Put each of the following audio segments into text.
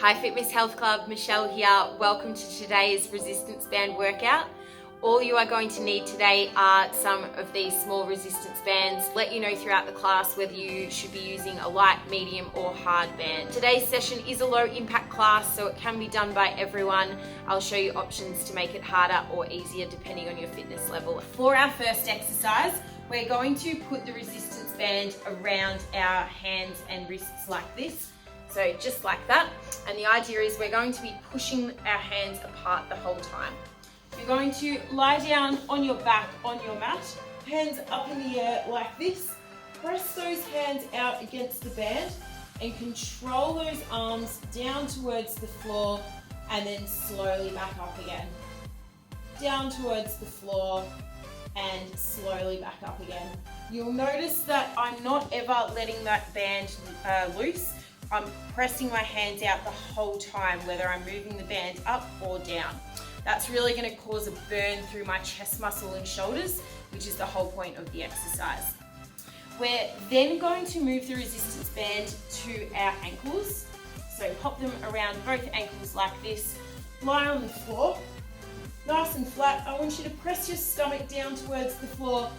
Hi Fitness Health Club, Michelle here. Welcome to today's resistance band workout. All you are going to need today are some of these small resistance bands. Let you know throughout the class whether you should be using a light, medium or hard band. Today's session is a low impact class, so it can be done by everyone. I'll show you options to make it harder or easier depending on your fitness level. For our first exercise, we're going to put the resistance band around our hands and wrists like this. So just like that. And the idea is we're going to be pushing our hands apart the whole time. You're going to lie down on your back on your mat, hands up in the air like this. Press those hands out against the band and control those arms down towards the floor and then slowly back up again. Down towards the floor and slowly back up again. You'll notice that I'm not ever letting that band loose. I'm pressing my hands out the whole time, whether I'm moving the band up or down. That's really going to cause a burn through my chest muscle and shoulders, which is the whole point of the exercise. We're then going to move the resistance band to our ankles. So pop them around both ankles like this. Lie on the floor, nice and flat. I want you to press your stomach down towards the floor.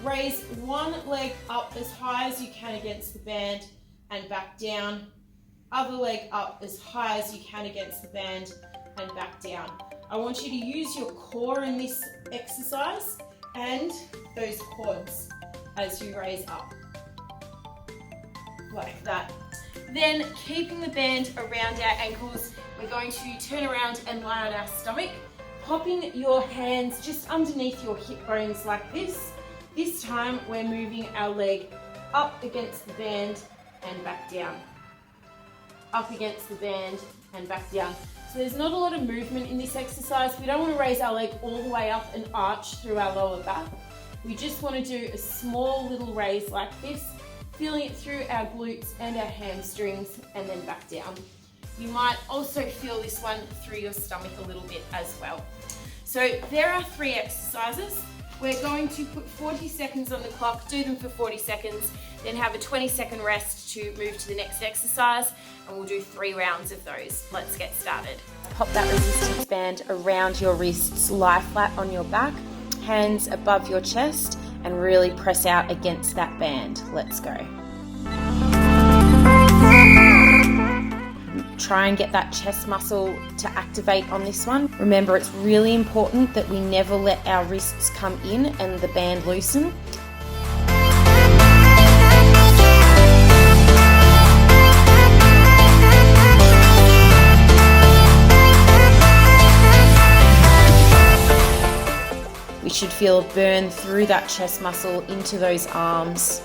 Raise one leg up as high as you can against the band and back down. Other leg up as high as you can against the band and back down. I want you to use your core in this exercise and those quads as you raise up, like that. Then keeping the band around our ankles, we're going to turn around and lie on our stomach, popping your hands just underneath your hip bones like this. This time we're moving our leg up against the band and back down. Up against the band and back down. So there's not a lot of movement in this exercise. We don't want to raise our leg all the way up and arch through our lower back. We just want to do a small little raise like this, feeling it through our glutes and our hamstrings and then back down. You might also feel this one through your stomach a little bit as well. So there are 3 exercises. We're going to put 40 seconds on the clock, do them for 40 seconds, then have a 20-second rest to move to the next exercise, and we'll do 3 rounds of those. Let's get started. Pop that resistance band around your wrists, lie flat on your back, hands above your chest, and really press out against that band. Let's go. Try and get that chest muscle to activate on this one. Remember, it's really important that we never let our wrists come in and the band loosen. We should feel a burn through that chest muscle into those arms.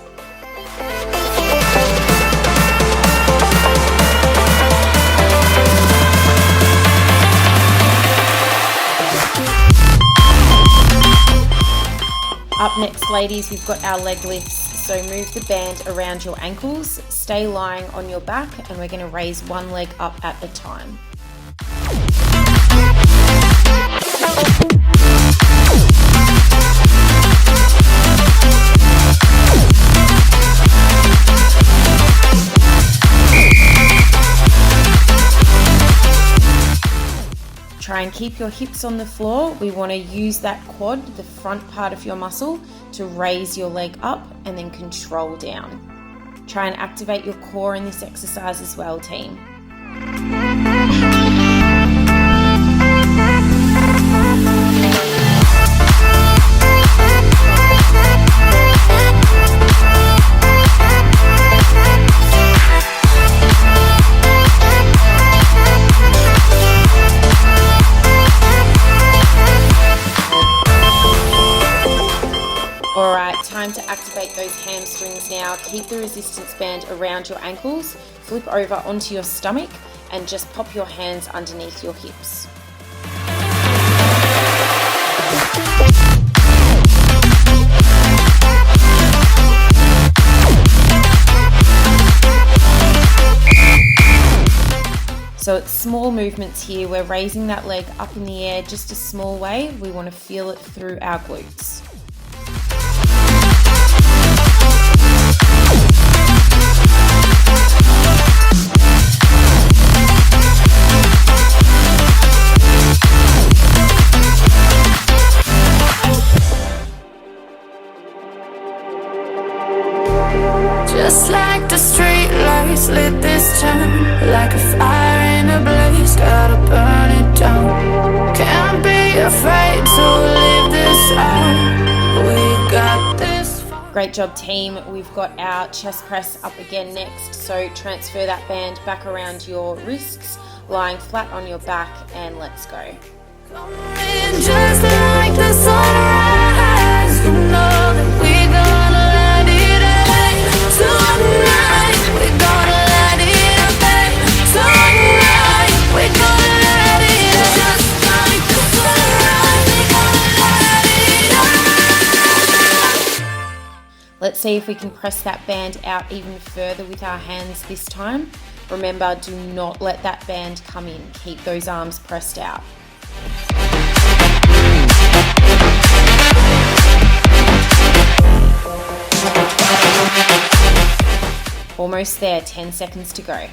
Up next, ladies, we've got our leg lifts. So move the band around your ankles, stay lying on your back, and we're going to raise one leg up at a time. Try and keep your hips on the floor. We want to use that quad, the front part of your muscle, to raise your leg up and then control down. Try and activate your core in this exercise as well, team. Time to activate those hamstrings now. Keep the resistance band around your ankles, flip over onto your stomach and just pop your hands underneath your hips. So it's small movements here. We're raising that leg up in the air just a small way. We want to feel it through our glutes. Just like the street lights lit this town, like a fire in a blaze, gotta burn it down. Can't be afraid to leave this out. We got this far. Great job, team. We've got our chest press up again next. So transfer that band back around your wrists, lying flat on your back, and let's go. Just like the sunrise, you know that we're gonna light it up tonight. We're gonna light it up tonight. We're gonna light it up just like the sunrise. We're gonna light it up. Let's see if we can press that band out even further with our hands this time. Remember, do not let that band come in. Keep those arms pressed out. Almost there, 10 seconds to go.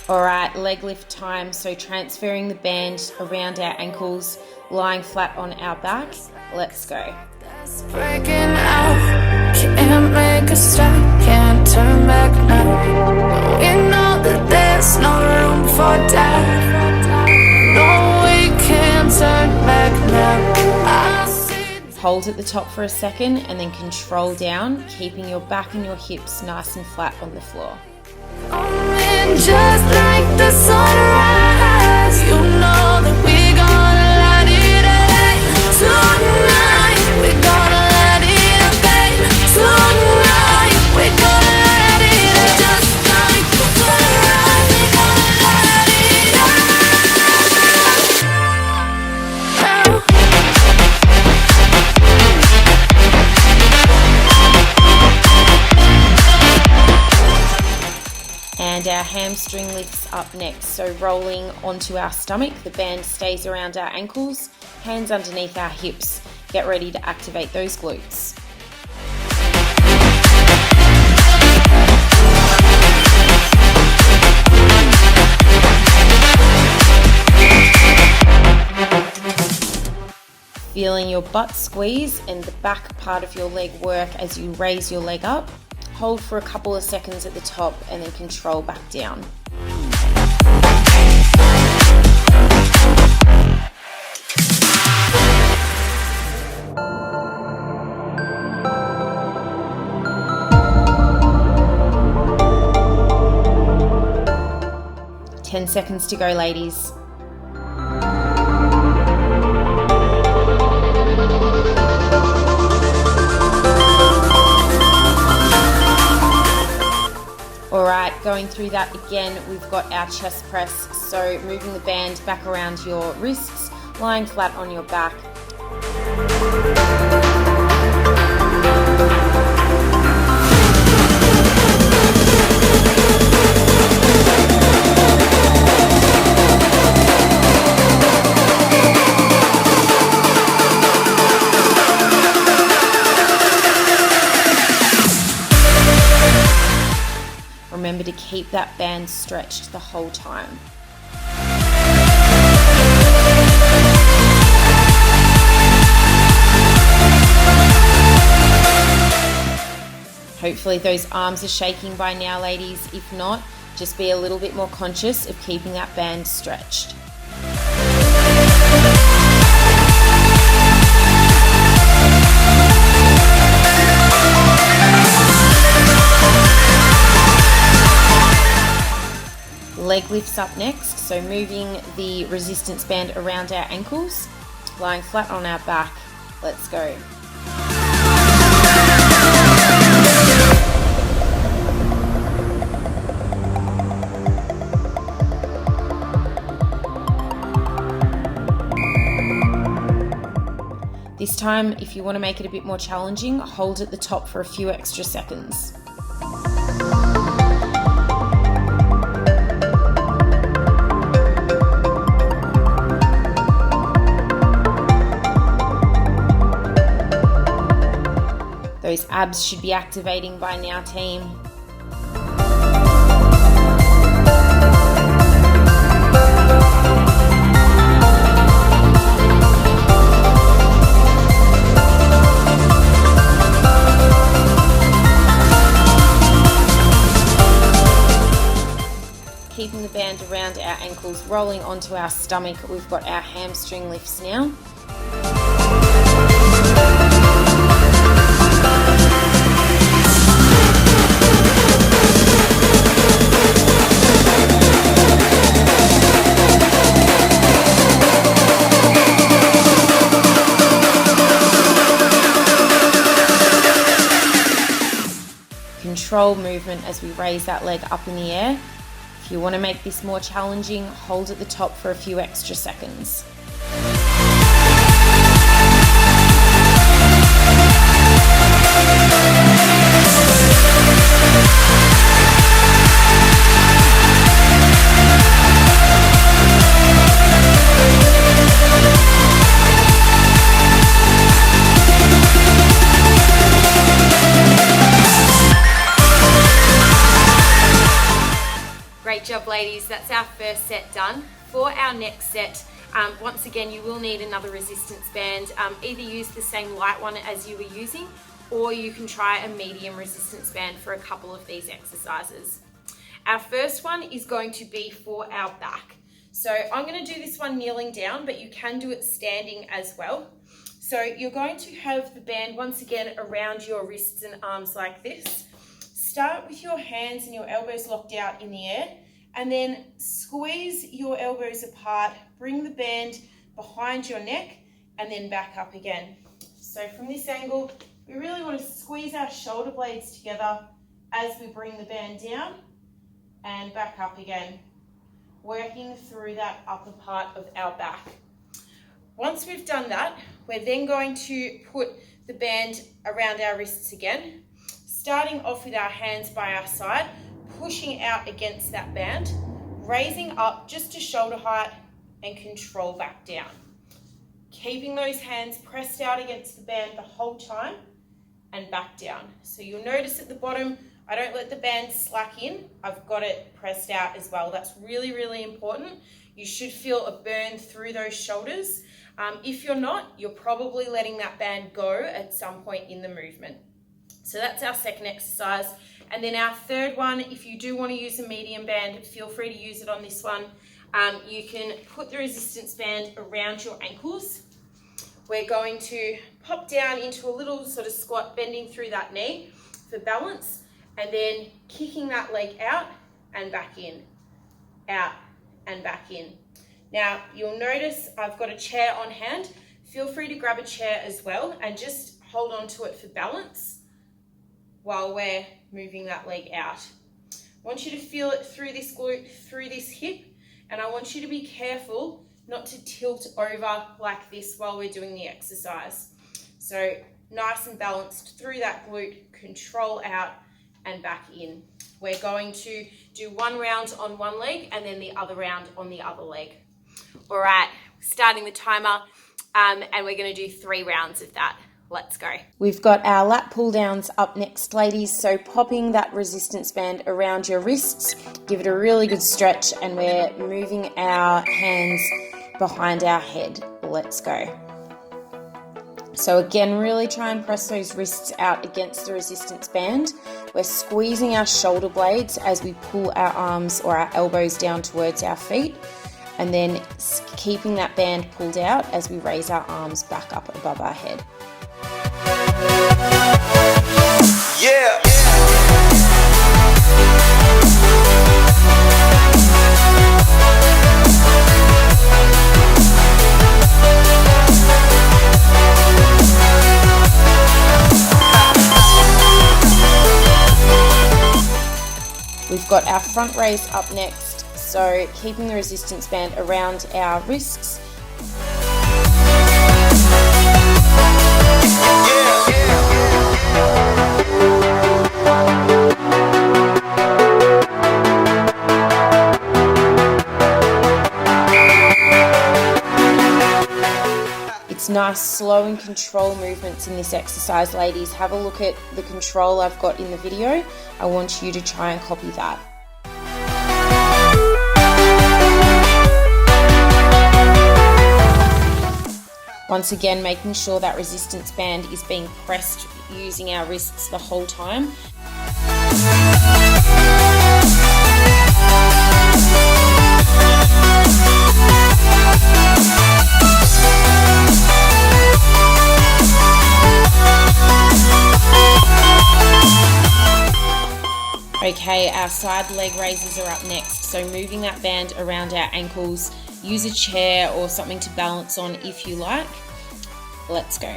Alright, leg lift time. So transferring the band around our ankles, lying flat on our back. Let's go. It's breaking out, can't make a stop, can't turn back now. We know that there's no room for doubt. No, we can't turn back now. I see. Hold at the top for a second and then control down, keeping your back and your hips nice and flat on the floor. Coming just like the sunrise, you know that we're gonna light it up tonight. We're gonna light it up tonight. We're gonna light it up just like the sunrise. We're gonna light it up now. And our hamstring lifts up next. So rolling onto our stomach, the band stays around our ankles, hands underneath our hips. Get ready to activate those glutes. Feeling your butt squeeze and the back part of your leg work as you raise your leg up. Hold for a couple of seconds at the top and then control back down. Ten seconds to go, ladies. Alright, going through that again, we've got our chest press. So moving the band back around your wrists, lying flat on your back. Remember to keep that band stretched the whole time. Hopefully those arms are shaking by now, ladies. If not, just be a little bit more conscious of keeping that band stretched. Leg lifts up next, so moving the resistance band around our ankles, lying flat on our back. Let's go. This time, if you want to make it a bit more challenging, hold at the top for a few extra seconds. Those abs should be activating by now, team. keeping the band around our ankles, rolling onto our stomach. We've got our hamstring lifts now. Control movement as we raise that leg up in the air. If you want to make this more challenging, hold at the top for a few extra seconds. Great job, ladies. That's our first set done. For our next set, once again, you will need another resistance band. Either use the same light one as you were using, or you can try a medium resistance band for a couple of these exercises. Our first one is going to be for our back. So I'm going to do this one kneeling down, but you can do it standing as well. So you're going to have the band once again around your wrists and arms like this. Start with your hands and your elbows locked out in the air, and then squeeze your elbows apart, bring the band behind your neck, and then back up again. So from this angle, we really want to squeeze our shoulder blades together as we bring the band down and back up again, working through that upper part of our back. Once we've done that, we're then going to put the band around our wrists again, starting off with our hands by our side, pushing out against that band, raising up just to shoulder height and control back down. Keeping those hands pressed out against the band the whole time and back down. So you'll notice at the bottom, I don't let the band slack in. I've got it pressed out as well. That's really, really important. You should feel a burn through those shoulders. If you're not, you're probably letting that band go at some point in the movement. So that's our second exercise. And then our third one, if you do want to use a medium band, feel free to use it on this one. You can put the resistance band around your ankles. We're going to pop down into a little sort of squat, bending through that knee for balance, and then kicking that leg out and back in, out and back in. Now, you'll notice I've got a chair on hand. Feel free to grab a chair as well and just hold on to it for balance while we're moving that leg out. I want you to feel it through this glute, through this hip, and I want you to be careful not to tilt over like this while we're doing the exercise. So nice and balanced through that glute, control out and back in. We're going to do one round on one leg and then the other round on the other leg. All right, starting the timer, and we're going to do 3 rounds of that. Let's go. We've got our lat pull downs up next, ladies. So popping that resistance band around your wrists, give it a really good stretch, and we're moving our hands behind our head. Let's go. So again, really try and press those wrists out against the resistance band. We're squeezing our shoulder blades as we pull our arms or our elbows down towards our feet, and then keeping that band pulled out as we raise our arms back up above our head. Yeah. We've got our front raise up next, so keeping the resistance band around our wrists. It's nice, slow and control movements in this exercise, ladies. Have a look at the control I've got in the video. I want you to try and copy that. Once again, making sure that resistance band is being pressed using our wrists the whole time. Okay, our side leg raises are up next. So moving that band around our ankles, use a chair or something to balance on if you like. Let's go.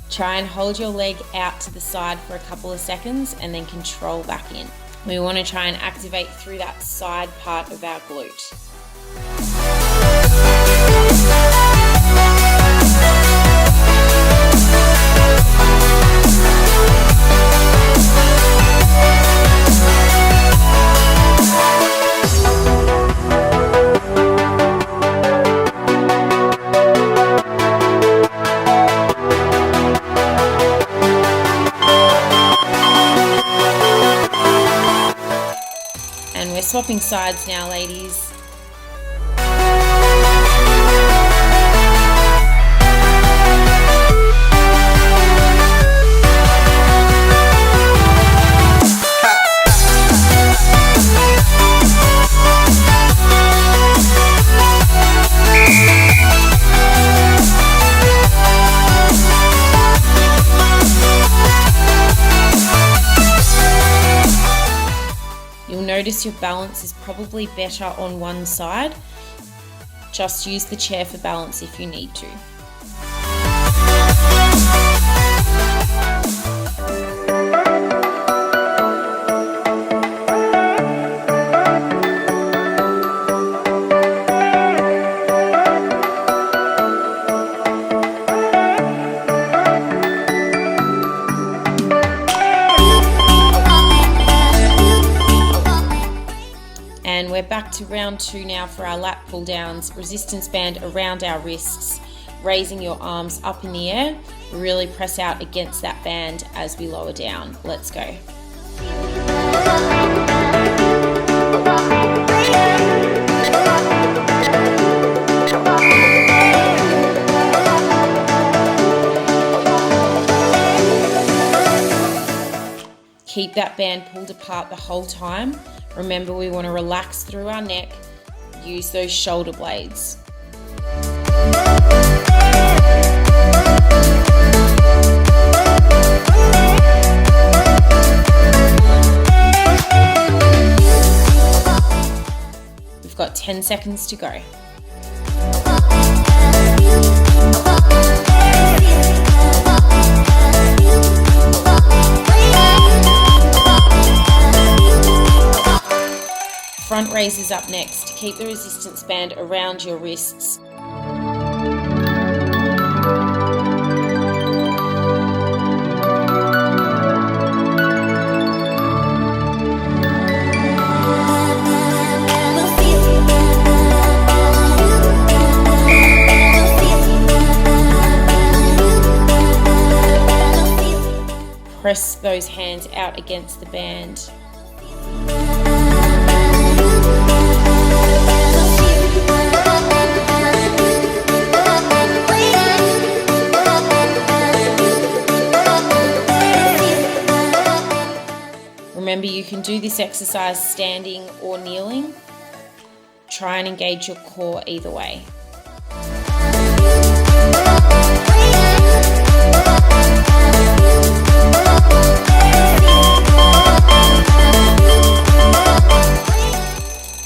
Try and hold your leg out to the side for a couple of seconds and then control back in. We want to try and activate through that side part of our glute. And we're swapping sides now, ladies. You'll notice your balance is probably better on one side. Just use the chair for balance if you need to. And we're back to round 2 now for our lat pull downs. Resistance band around our wrists, raising your arms up in the air. Really press out against that band as we lower down. Let's go. Keep that band pulled apart the whole time. Remember, we want to relax through our neck, use those shoulder blades. We've got 10 seconds to go. Front raises up next. Keep the resistance band around your wrists. Press those hands out against the band. Remember, you can do this exercise standing or kneeling. Try and engage your core either way.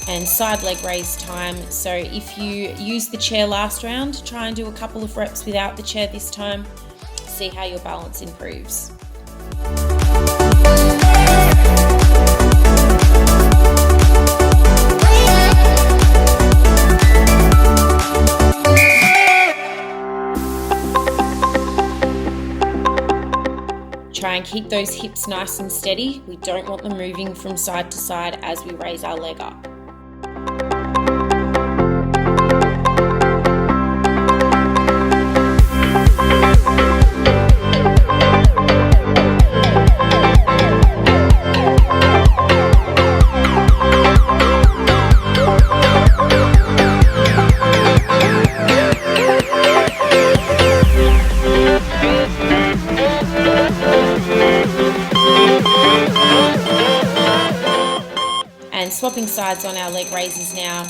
And side leg raise time. So if you used the chair last round, try and do a couple of reps without the chair this time. See how your balance improves. Try and keep those hips nice and steady. We don't want them moving from side to side as we raise our leg up. Swapping sides on our leg raises now.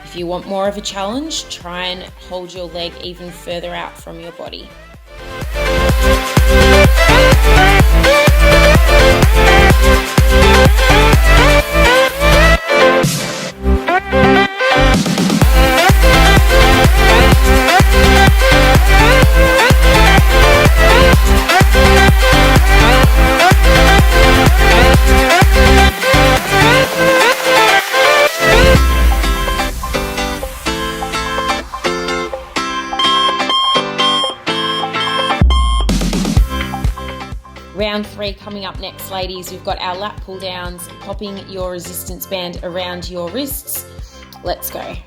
If you want more of a challenge, try and hold your leg even further out from your body. Round 3 coming up next, ladies. We've got our lat pull downs, popping your resistance band around your wrists. Let's go.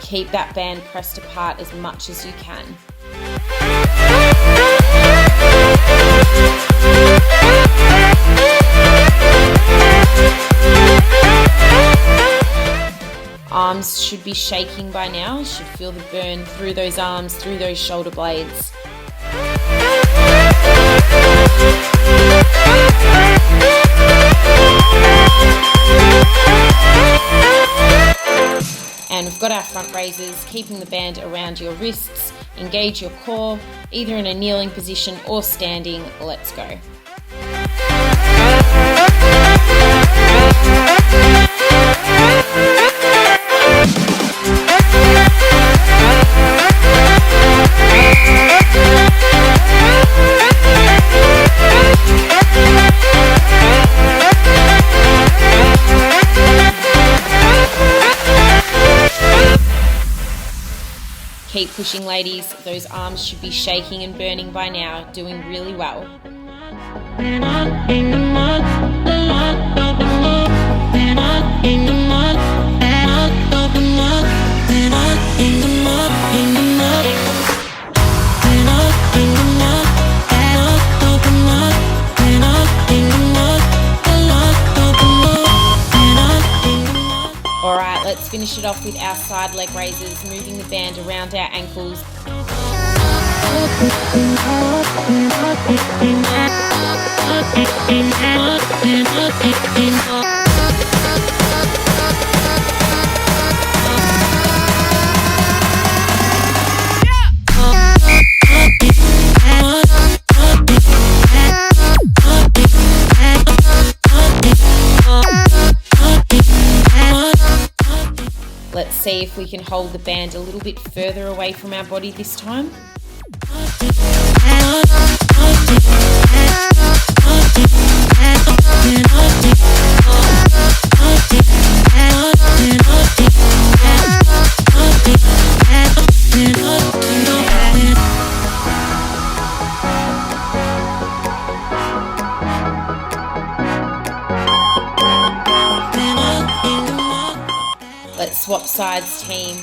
Keep that band pressed apart as much as you can. Arms should be shaking by now. You should feel the burn through those arms, through those shoulder blades. And we've got our front raises, keeping the band around your wrists. Engage your core, either in a kneeling position or standing. Let's go. Keep pushing, ladies. Those arms should be shaking and burning by now. Doing really well. Alright, let's finish it off with our side leg raises, moving the band around our ankles. Let's see if we can hold the band a little bit further away from our body this time. Let's swap sides, team.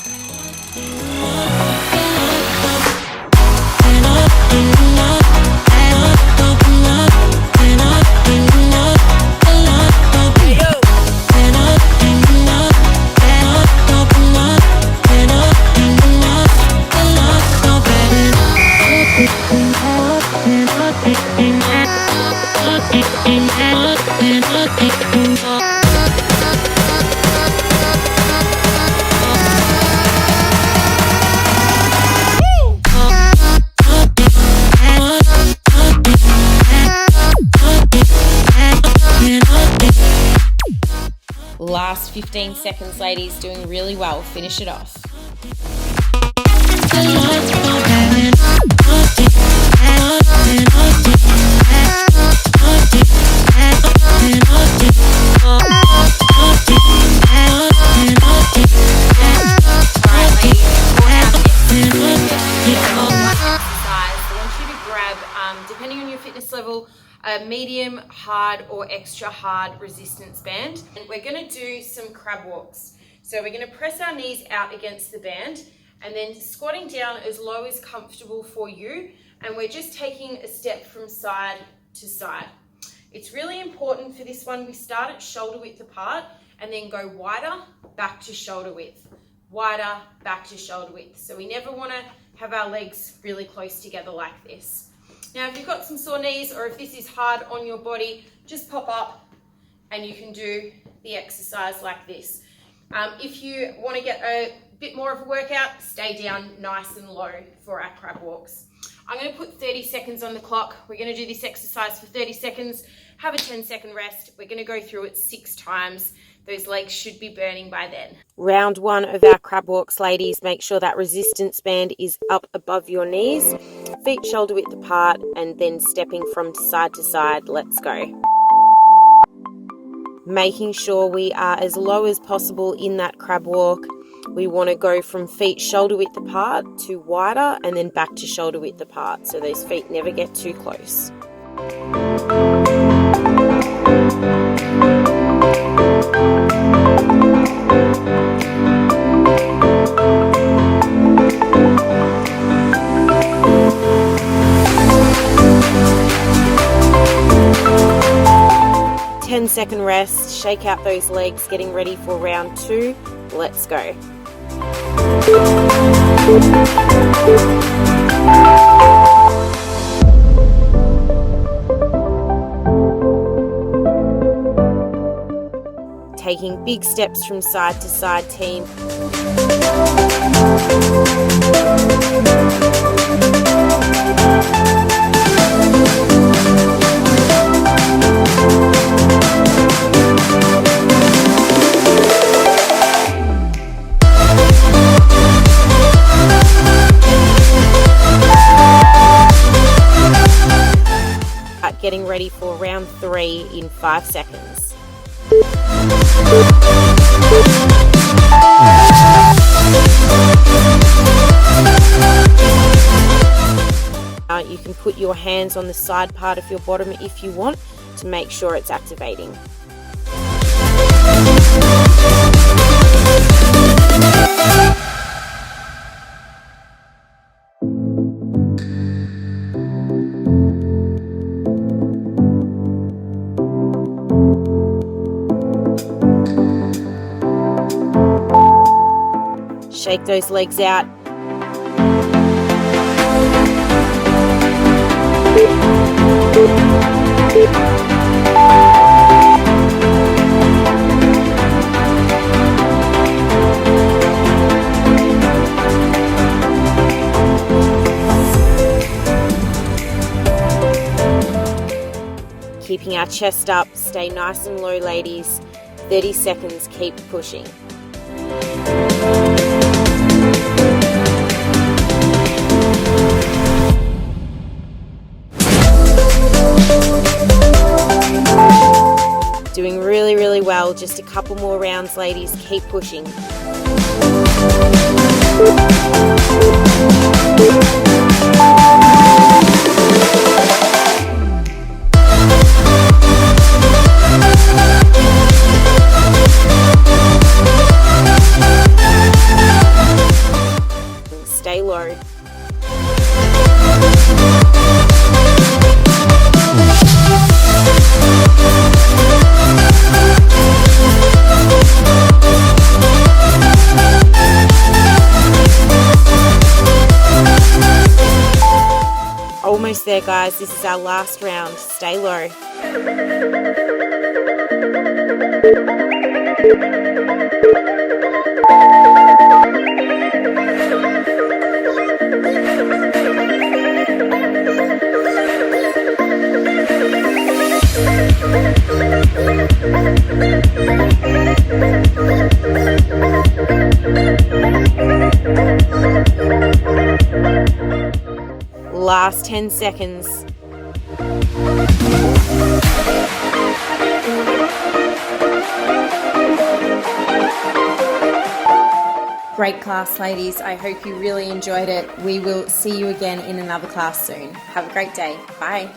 Last 15 seconds, ladies. Doing really well. Finish it off. medium, hard, or extra hard resistance band. And we're gonna do some crab walks. So we're gonna press our knees out against the band and then squatting down as low as comfortable for you. And we're just taking a step from side to side. It's really important for this one, we start at shoulder width apart and then go wider, back to shoulder width, wider, back to shoulder width. So we never wanna have our legs really close together like this. Now, if you've got some sore knees or if this is hard on your body, just pop up and you can do the exercise like this. If you want to get a bit more of a workout, stay down nice and low for our crab walks. I'm going to put 30 seconds on the clock. We're going to do this exercise for 30 seconds, have a 10-second rest. We're going to go through it 6 times. Those legs should be burning by then. Round 1 of our crab walks, ladies. Make sure that resistance band is up above your knees, feet shoulder width apart, and then stepping from side to side. Let's go. Making sure we are as low as possible in that crab walk. We want to go from feet shoulder width apart to wider and then back to shoulder width apart, so those feet never get too close. Second rest, shake out those legs, getting ready for round 2. Let's go. Taking big steps from side to side, team. Getting ready for round 3 in 5 seconds. You can put your hands on the side part of your bottom if you want to make sure it's activating. Shake those legs out. Keeping our chest up, stay nice and low, ladies. 30 seconds, keep pushing. Doing really, really well. Just a couple more rounds, ladies. Keep pushing. Stay low. Almost there, guys. This is our last round. Stay low. Last 10 seconds. Great class, ladies. I hope you really enjoyed it. We will see you again in another class soon. Have a great day. Bye.